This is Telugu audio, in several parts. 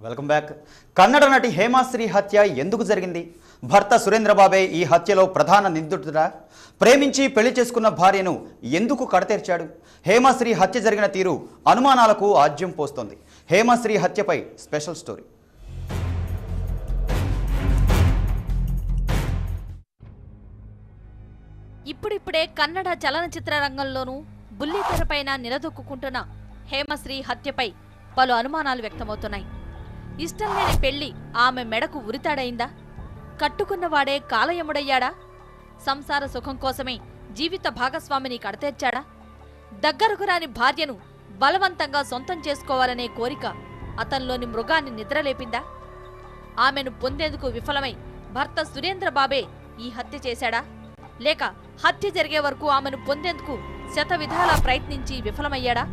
Welcome back. కన్నడ నటి హేమాశ్రీ హత్య ఎందుకు జరిగింది? భర్త సురేంద్రబాబే ఈ హత్యలో ప్రధాన నిందితుడా? ప్రేమించి పెళ్లి చేసుకున్న భార్యను ఎందుకు కడతేర్చాడు? హేమాశ్రీ హత్య జరిగిన తీరు అనుమానాలకు ఆజ్యం పోస్తోంది. Hemasri హత్యపై special story. ఇప్పుడిప్పుడే కన్నడ చలనచిత్ర రంగంలోనూ బుల్లితెరపైన నిలదొక్కుంటున్న హేమశ్రీ హత్యపై పలు అనుమానాలు వ్యక్తమవుతున్నాయి. ఇష్టం లేని పెళ్లి ఆమె మెడకు ఉరితాడైందా? కట్టుకున్నవాడే కాలయముడయ్యాడా? సంసార సుఖం కోసమే జీవిత భాగస్వామిని కడతేర్చాడా? దగ్గరకు రాని భార్యను బలవంతంగా సొంతం చేసుకోవాలనే కోరిక అతనిలోని మృగాన్ని నిద్రలేపిందా? ఆమెను పొందేందుకు విఫలమై భర్త సురేంద్రబాబే ఈ హత్య చేశాడా? లేక హత్య జరిగే వరకు ఆమెను పొందేందుకు శతవిధాలా ప్రయత్నించి విఫలమయ్యాడా?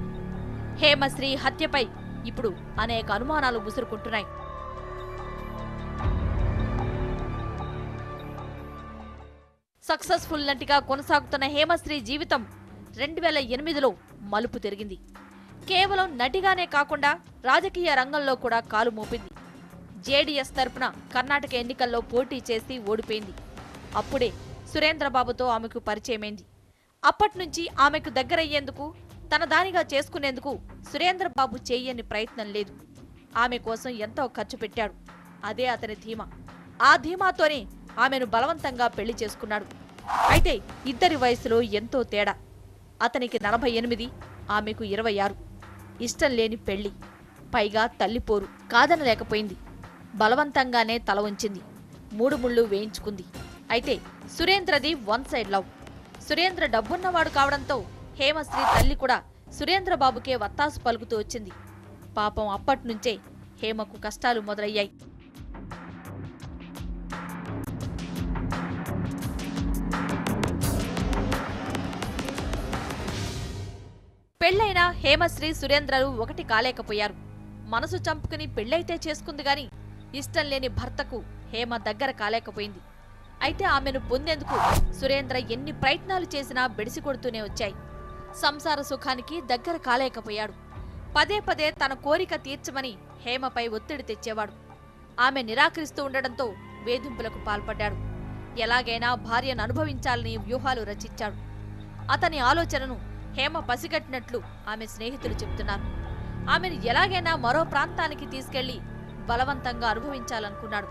హేమశ్రీ హత్యపై ఇప్పుడు అనేక అనుమానాలు ముసురుకుంటున్నాయి. సక్సెస్ఫుల్ నటిగా కొనసాగుతున్న హేమశ్రీ జీవితం 2008లో మలుపు తిరిగింది. కేవలం నటిగానే కాకుండా రాజకీయ రంగంలో కూడా కాలు మోపింది. జేడీఎస్ తరపున కర్ణాటక ఎన్నికల్లో పోటీ చేసి ఓడిపోయింది. అప్పుడే సురేంద్రబాబుతో ఆమెకు పరిచయమైంది. అప్పట్నుంచి ఆమెకు దగ్గరయ్యేందుకు, తన దానిగా చేసుకునేందుకు సురేంద్రబాబు చేయని ప్రయత్నం లేదు. ఆమె కోసం ఎంతో ఖర్చు పెట్టాడు. అదే అతని ధీమా. ఆ ధీమాతోనే ఆమెను బలవంతంగా పెళ్లి చేసుకున్నాడు. అయితే ఇద్దరి వయసులో ఎంతో తేడా. అతనికి 48, ఆమెకు 26. ఇష్టం లేని పెళ్లి, పైగా తల్లిపోరు. కాదనలేకపోయింది. బలవంతంగానే తల ఉంచింది. 3 ముళ్ళు వేయించుకుంది. అయితే సురేంద్రది వన్ సైడ్ లవ్. సురేంద్ర డబ్బున్నవాడు కావడంతో హేమశ్రీ తల్లి కూడా సురేంద్రబాబుకే వత్తాసు పలుకుతూ వచ్చింది. పాపం అప్పట్నుంచే హేమకు కష్టాలు మొదలయ్యాయి. పెళ్లైన హేమశ్రీ సురేంద్రలు ఒకటి కాలేకపోయారు. మనసు చంపుకుని పెళ్లైతే చేసుకుంది గాని ఇష్టం లేని భర్తకు హేమ దగ్గర కాలేకపోయింది. అయితే ఆమెను పొందేందుకు సురేంద్ర ఎన్ని ప్రయత్నాలు చేసినా బెడిసి కొడుతూనే వచ్చాయి. సంసార సుఖానికి దగ్గర కాలేకపోయాడు. పదే పదే తన కోరిక తీర్చమని హేమపై ఒత్తిడి తెచ్చేవాడు. ఆమె నిరాకరిస్తూ ఉండడంతో వేధింపులకు పాల్పడ్డాడు. ఎలాగైనా భార్యను అనుభవించాలని వ్యూహాలు రచించాడు. అతని ఆలోచనను హేమ పసిగట్టినట్లు ఆమె స్నేహితులు చెబుతున్నారు. ఆమెను ఎలాగైనా మరో ప్రాంతానికి తీసుకెళ్లి బలవంతంగా అనుభవించాలనుకున్నాడు.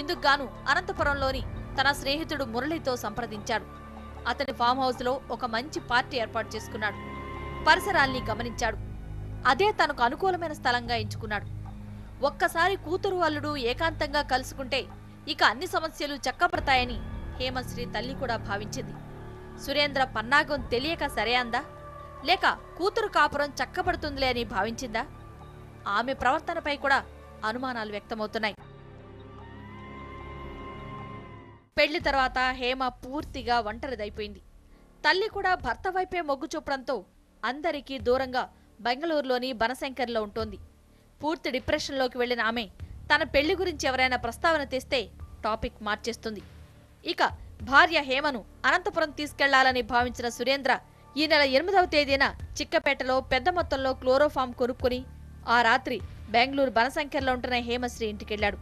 ఇందుకుగాను అనంతపురంలోని తన స్నేహితుడు మురళితో సంప్రదించాడు. అతని ఫామ్ హౌస్ లో ఒక మంచి పార్టీ ఏర్పాటు చేసుకున్నాడు. పరిసరాల్ని గమనించాడు. అదే తనకు అనుకూలమైన స్థలంగా ఎంచుకున్నాడు. ఒక్కసారి కూతురు అల్లుడు ఏకాంతంగా కలుసుకుంటే ఇక అన్ని సమస్యలు చక్కబడతాయని హేమశ్రీ తల్లి కూడా భావించింది. సురేంద్ర పన్నాగం తెలియక సరే అందా? లేక కూతురు కాపురం చక్కబడుతుందిలే అని భావించిందా? ఆమె ప్రవర్తనపై కూడా అనుమానాలు వ్యక్తమవుతున్నాయి. పెళ్లి తర్వాత హేమ పూర్తిగా ఒంటరిదైపోయింది. తల్లి కూడా భర్త వైపే మొగ్గు చూపడంతో అందరికీ దూరంగా బెంగళూరులోని బనశంకర్లో ఉంటోంది. పూర్తి డిప్రెషన్లోకి వెళ్లిన ఆమె తన పెళ్లి గురించి ఎవరైనా ప్రస్తావన తెస్తే టాపిక్ మార్చేస్తుంది. ఇక భార్య హేమను అనంతపురం తీసుకెళ్లాలని భావించిన సురేంద్ర ఈ నెల 8వ తేదీన చిక్కపేటలో పెద్ద మొత్తంలో క్లోరోఫామ్ కొనుక్కుని ఆ రాత్రి బెంగళూరు బనశంకర్లో ఉంటున్న హేమశ్రీ ఇంటికెళ్లాడు.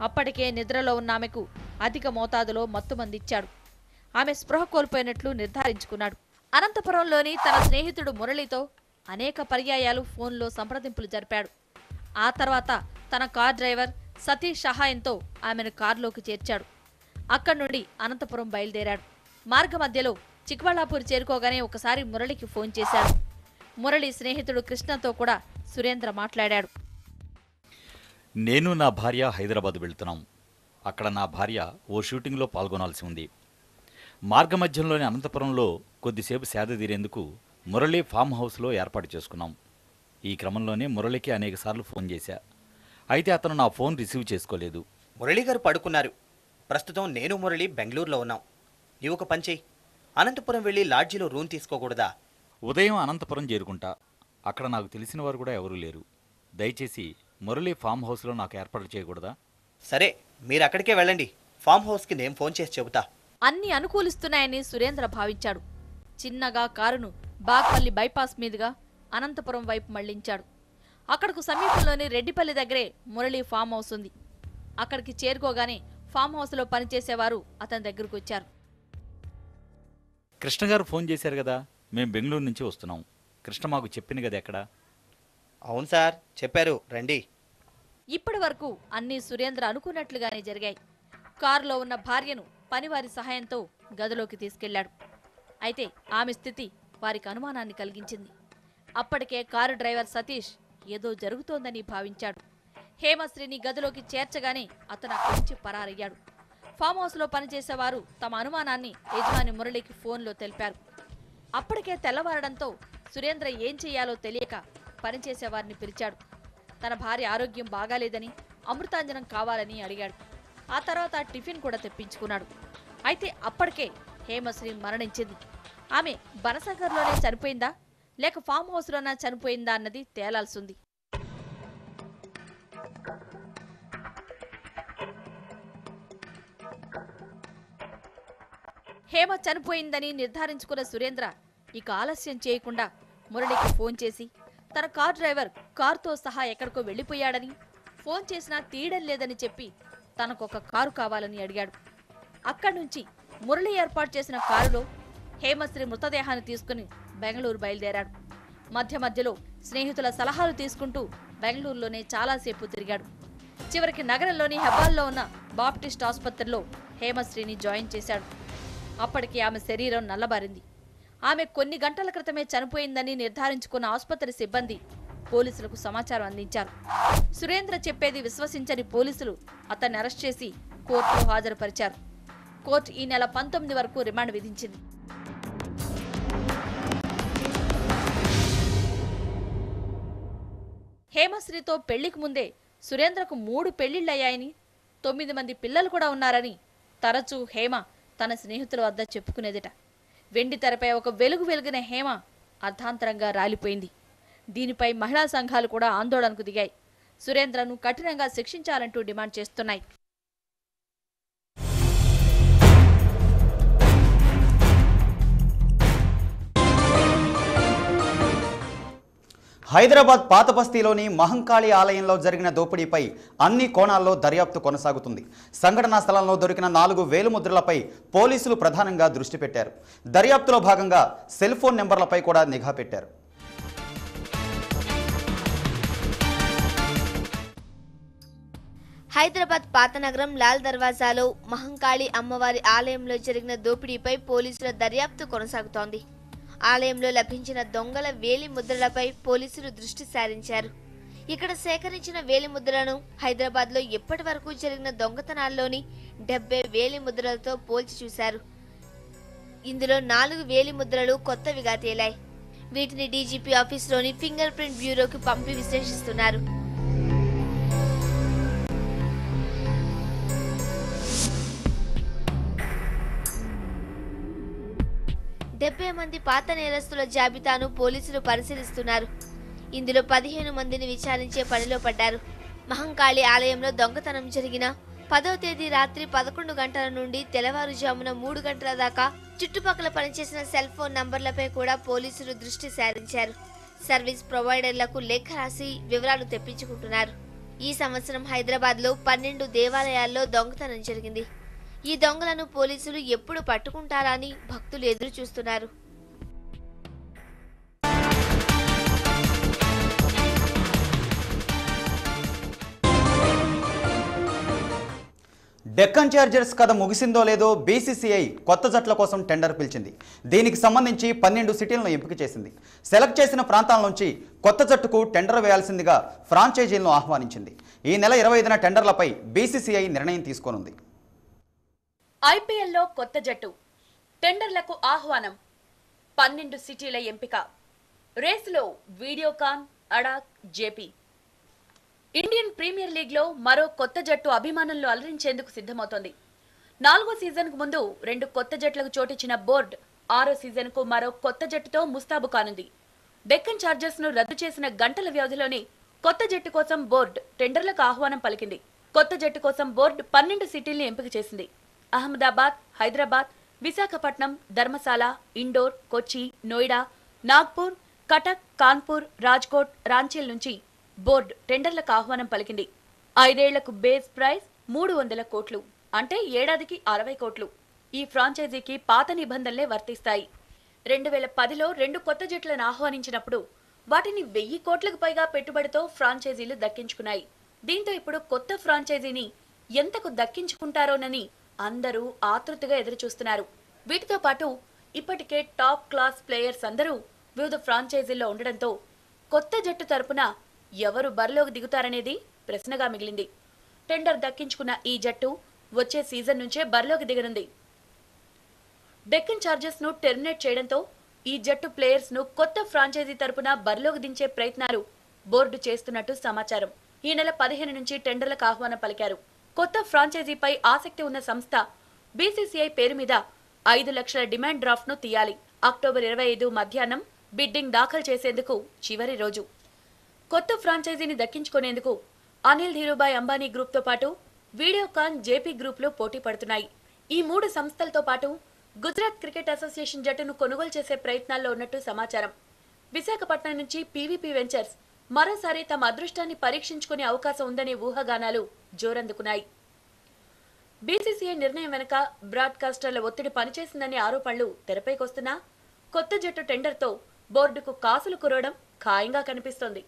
అప్పటికే నిద్రలో ఉన్న ఆమెకు అధిక మోతాదులో మత్తుమందిచ్చాడు. ఆమె స్పృహ కోల్పోయినట్లు నిర్ధారించుకున్నాడు. అనంతపురంలోని తన స్నేహితుడు మురళితో అనేక పర్యాయాలు ఫోన్లో సంప్రదింపులు జరిపాడు. ఆ తర్వాత తన కార్ డ్రైవర్ సతీష్ సహాయంతో ఆమెను కారులోకి చేర్చాడు. అక్కడి నుండి అనంతపురం బయలుదేరాడు. మార్గ మధ్యలో చిక్బళ్ళాపూర్ చేరుకోగానే ఒకసారి మురళికి ఫోన్ చేశాడు. మురళి స్నేహితుడు కృష్ణతో కూడా సురేంద్ర మాట్లాడాడు. నేను నా భార్య హైదరాబాద్ వెళ్తున్నాం. అక్కడ నా భార్య ఓ షూటింగ్లో పాల్గొనాల్సి ఉంది. మార్గమధ్యంలోని అనంతపురంలో కొద్దిసేపు సేద తీరేందుకు మురళి ఫామ్ హౌస్లో ఏర్పాటు చేసుకున్నాం. ఈ క్రమంలోనే మురళికి అనేకసార్లు ఫోన్ చేశా. అయితే అతను నా ఫోన్ రిసీవ్ చేసుకోలేదు. మురళి గారు పడుకున్నారు. ప్రస్తుతం నేను మురళి బెంగళూరులో ఉన్నాం. నీవు ఒక పని చెయ్యి, అనంతపురం వెళ్ళి లాడ్జిలో రూమ్ తీసుకోకూడదా? ఉదయం అనంతపురం చేరుకుంటా. అక్కడ నాకు తెలిసిన వారు కూడా ఎవరూ లేరు. దయచేసి మురళి ఫామ్ హౌస్లో నాకు ఏర్పాటు చేయకూడదా? సరే, మీరు అక్కడికే వెళ్ళండి. ఫామ్ హౌస్కి నేను ఫోన్ చేసి చెబుతా. అన్ని అనుకూలిస్తున్నాయని సురేంద్ర భావించాడు. చిన్నగా కారును బాగ్పల్లి బైపాస్ మీదుగా అనంతపురం వైపు మళ్లించాడు. అక్కడకు సమీపంలోని రెడ్డిపల్లి దగ్గరే మురళి ఫామ్ హౌస్ ఉంది. అక్కడికి చేరుకోగానే ఫామ్ హౌస్లో పనిచేసేవారు అతని దగ్గరకు వచ్చారు. కృష్ణ గారు ఫోన్ చేశారు కదా, మేము బెంగళూరు నుంచి వస్తున్నాం. కృష్ణ మాకు చెప్పింది కదా ఎక్కడ? అవును సార్, చెప్పారు రండి. ఇప్పటి వరకు అన్నీ సురేంద్ర అనుకున్నట్లుగానే జరిగాయి. కారులో ఉన్న భార్యను పనివారి సహాయంతో గదిలోకి తీసుకెళ్లాడు. అయితే ఆమె స్థితి వారికి అనుమానాన్ని కలిగించింది. అప్పటికే కారు డ్రైవర్ సతీష్ ఏదో జరుగుతోందని భావించాడు. హేమశ్రీని గదిలోకి చేర్చగానే అతను అక్కడి నుంచి పరారయ్యాడు. ఫామ్ హౌస్లో పనిచేసేవారు తమ అనుమానాన్ని యజమాని మురళికి ఫోన్లో తెలిపారు. అప్పటికే తెల్లవారడంతో సురేంద్ర ఏం చెయ్యాలో తెలియక పనిచేసేవారిని పిలిచాడు. తన భార్య ఆరోగ్యం బాగాలేదని, అమృతాంజనం కావాలని అడిగాడు. ఆ తర్వాత టిఫిన్ కూడా తెప్పించుకున్నాడు. అయితే అప్పటికే హేమశ్రీ మరణించింది. ఆమె బనసాగర్లోనే చనిపోయిందా లేక ఫామ్ హౌస్లోనా చనిపోయిందా అన్నది తేలాల్సింది. హేమ చనిపోయిందని నిర్ధారించుకున్న సురేంద్ర ఇక ఆలస్యం చేయకుండా మురళికి ఫోన్ చేసి తన కార్ డ్రైవర్ కారుతో సహా ఎక్కడికో వెళ్లిపోయాడని, ఫోన్ చేసినా తీయడం లేదని చెప్పి తనకొక కారు కావాలని అడిగాడు. అక్కడి నుంచి మురళి ఏర్పాటు చేసిన కారులో హేమశ్రీ మృతదేహాన్ని తీసుకుని బెంగళూరు బయలుదేరాడు. మధ్య మధ్యలో స్నేహితుల సలహాలు తీసుకుంటూ బెంగళూరులోనే చాలాసేపు తిరిగాడు. చివరికి నగరంలోని హెబ్బాల్లో ఉన్న బాప్టిస్ట్ ఆసుపత్రిలో హేమశ్రీని జాయిన్ చేశాడు. అప్పటికి ఆమె శరీరం నల్లబారింది. ఆమె కొన్ని గంటల క్రితమే చనిపోయిందని నిర్ధారించుకున్న ఆసుపత్రి సిబ్బంది పోలీసులకు సమాచారం అందించారు. సురేంద్ర చెప్పేది విశ్వసించని పోలీసులు అతన్ని అరెస్ట్ చేసి కోర్టులో హాజరుపరిచారు. కోర్టు ఈ నెల 19 వరకు రిమాండ్ విధించింది. హేమశ్రీతో పెళ్లికి ముందే సురేంద్రకు 3 పెళ్లిళ్లయ్యాయని, 9 మంది పిల్లలు కూడా ఉన్నారని తరచూ హేమ తన స్నేహితుల వద్ద చెప్పుకునేదిట. వెండి తెరపై ఒక వెలిగిన హేమ అర్ధాంతరంగా రాలిపోయింది. దీనిపై మహిళా సంఘాలు కూడా ఆందోళనకు దిగాయి. సురేంద్రను కఠినంగా శిక్షించాలంటూ డిమాండ్ చేస్తున్నాయి. హైదరాబాద్ పాత బస్తీలోని మహంకాళి ఆలయంలో జరిగిన దోపిడీపై అన్ని కోణాల్లో దర్యాప్తు కొనసాగుతుంది. సంఘటనా స్థలంలో దొరికిన 4 వేలిముద్రలపై పోలీసులు ప్రధానంగా దృష్టి పెట్టారు. దర్యాప్తులో భాగంగా సెల్ ఫోన్ నెంబర్లపై కూడా నిఘా పెట్టారు. హైదరాబాద్ పాతనగరం లాల్ దర్వాజాలో మహంకాళి అమ్మవారి ఆలయంలో జరిగిన దోపిడీపై పోలీసుల దర్యాప్తు కొనసాగుతోంది. ఆలయంలో లభించిన దొంగల వేలి ముద్రలపై పోలీసులు దృష్టి సారించారు. ఇక్కడ సేకరించిన వేలి ముద్రలను హైదరాబాద్లో ఎప్పటి వరకు జరిగిన దొంగతనాల్లోని 70 వేలి ముద్రలతో పోల్చి చూశారు. ఇందులో 4 వేలి ముద్రలు కొత్తవిగా తేలాయి. వీటిని డీజీపీ ఆఫీసులోని ఫింగర్ ప్రింట్ బ్యూరోకి పంపి విశ్లేషిస్తున్నారు. డెబ్బై మంది పాత నేరస్తుల జాబితాను పోలీసులు పరిశీలిస్తున్నారు. ఇందులో 15 మందిని విచారించే పనిలో పడ్డారు. మహంకాళి ఆలయంలో దొంగతనం జరిగిన 10వ తేదీ రాత్రి 11 గంటల నుండి తెల్లవారుజామున 3 గంటల దాకా చుట్టుపక్కల పనిచేసిన సెల్ ఫోన్ నంబర్లపై కూడా పోలీసులు దృష్టి సారించారు. సర్వీస్ ప్రొవైడర్లకు లేఖ రాసి వివరాలు తెప్పించుకుంటున్నారు. ఈ సంవత్సరం హైదరాబాద్లో 12 దేవాలయాల్లో దొంగతనం జరిగింది. ఈ దొంగలను పోలీసులు ఎప్పుడు పట్టుకుంటారా అని భక్తులు ఎదురు చూస్తున్నారు. డెక్కన్ చార్జర్స్ కథ ముగిసిందో లేదో బీసీసీఐ కొత్త జట్ల కోసం టెండర్ పిలిచింది. దీనికి సంబంధించి 12 సిటీలను ఎంపిక చేసింది. సెలెక్ట్ చేసిన ప్రాంతాల నుంచి కొత్త జట్టుకు టెండర్ వేయాల్సిందిగా ఫ్రాంచైజీలను ఆహ్వానించింది. ఈ నెల 25న టెండర్లపై బీసీసీఐ నిర్ణయం తీసుకోనుంది. ఐపీఎల్లో కొత్త జట్టు, టెండర్లకు ఆహ్వానం, 12 సిటీల ఎంపిక, రేసులో వీడియోకాన్, అడాక్, జేపీ. ఇండియన్ ప్రీమియర్ లీగ్లో మరో కొత్త జట్టు అభిమానులను అలరించేందుకు సిద్ధమవుతోంది. 4వ సీజన్కు ముందు 2 కొత్త జట్లకు చోటిచ్చిన బోర్డు 6వ సీజన్కు మరో కొత్త జట్టుతో ముస్తాబు కానుంది. డెక్కన్ చార్జర్స్ను రద్దు చేసిన గంటల వ్యవధిలోనే కొత్త జట్టు కోసం బోర్డు టెండర్లకు ఆహ్వానం పలికింది. కొత్త జట్టు కోసం బోర్డు 12 సిటీల్ని ఎంపిక చేసింది. అహ్మదాబాద్, హైదరాబాద్, విశాఖపట్నం, ధర్మశాల, ఇండోర్, కొచ్చి, నోయిడా, నాగ్పూర్, కటక్, కాన్పూర్, రాజ్కోట్, రాంచీల నుంచి బోర్డు టెండర్లకు ఆహ్వానం పలికింది. 5 ఏళ్లకు బేస్ ప్రైస్ 300 కోట్లు, అంటే ఏడాదికి 60 కోట్లు. ఈ ఫ్రాంచైజీకి పాత నిబంధనలే వర్తిస్తాయి. 2010లో 2 కొత్త జట్లను ఆహ్వానించినప్పుడు వాటిని 1000 కోట్లకు పైగా పెట్టుబడితో ఫ్రాంచైజీలు దక్కించుకున్నాయి. దీంతో ఇప్పుడు కొత్త ఫ్రాంచైజీని ఎంతకు దక్కించుకుంటారోనని అందరూ ఆతృతగా ఎదురుచూస్తున్నారు. వీటితో పాటు ఇప్పటికే టాప్ క్లాస్ ప్లేయర్స్ అందరూ వివిధ ఫ్రాంచైజీల్లో ఉండడంతో కొత్త జట్టు తరపున ఎవరు బరిలోకి దిగుతారనేది ప్రశ్నగా మిగిలింది. టెండర్ దక్కించుకున్న ఈ జట్టు వచ్చే సీజన్ నుంచే బరిలోకి దిగనుంది. డెక్కన్ చార్జర్స్ ను టెర్మినేట్ చేయడంతో ఈ జట్టు ప్లేయర్స్ ను కొత్త ఫ్రాంచైజీ తరపున బరిలోకి దించే ప్రయత్నాలు బోర్డు చేస్తున్నట్టు సమాచారం. ఈ నెల 15 నుంచి టెండర్లకు ఆహ్వానం పలికారు. కొత్త ఫ్రాంచైజీపై ఆసక్తి ఉన్న సంస్థ బీసీసీఐ పేరు మీద 5 లక్షల డిమాండ్ డ్రాఫ్ట్ ను తీయాలి. అక్టోబర్ 25 మధ్యాహ్నం బిడ్డింగ్ దాఖలు చేసేందుకు చివరి రోజు. కొత్త ఫ్రాంచైజీని దక్కించుకునేందుకు అనిల్ ధీరుభాయ్ అంబానీ గ్రూప్ తో పాటు వీడియోకాన్ జేపీ గ్రూపులు పోటీ పడుతున్నాయి. ఈ 3 సంస్థలతో పాటు గుజరాత్ క్రికెట్ అసోసియేషన్ జట్టును కొనుగోలు చేసే ప్రయత్నాల్లో ఉన్నట్టు సమాచారం. విశాఖపట్నం నుంచి పీవీపీ వెంచర్స్ మరోసారి తమ అదృష్టాన్ని పరీక్షించుకునే అవకాశం ఉందనే ఊహాగానాలు జోరందుకున్నాయి. బీసీసీఐ నిర్ణయం వెనుక బ్రాడ్కాస్టర్ల ఒత్తిడి పనిచేసిందనే ఆరోపణలు తెరపైకొస్తున్నా కొత్త జట్టు టెండర్తో బోర్డుకు కాసులు కురవడం ఖాయంగా కనిపిస్తోంది.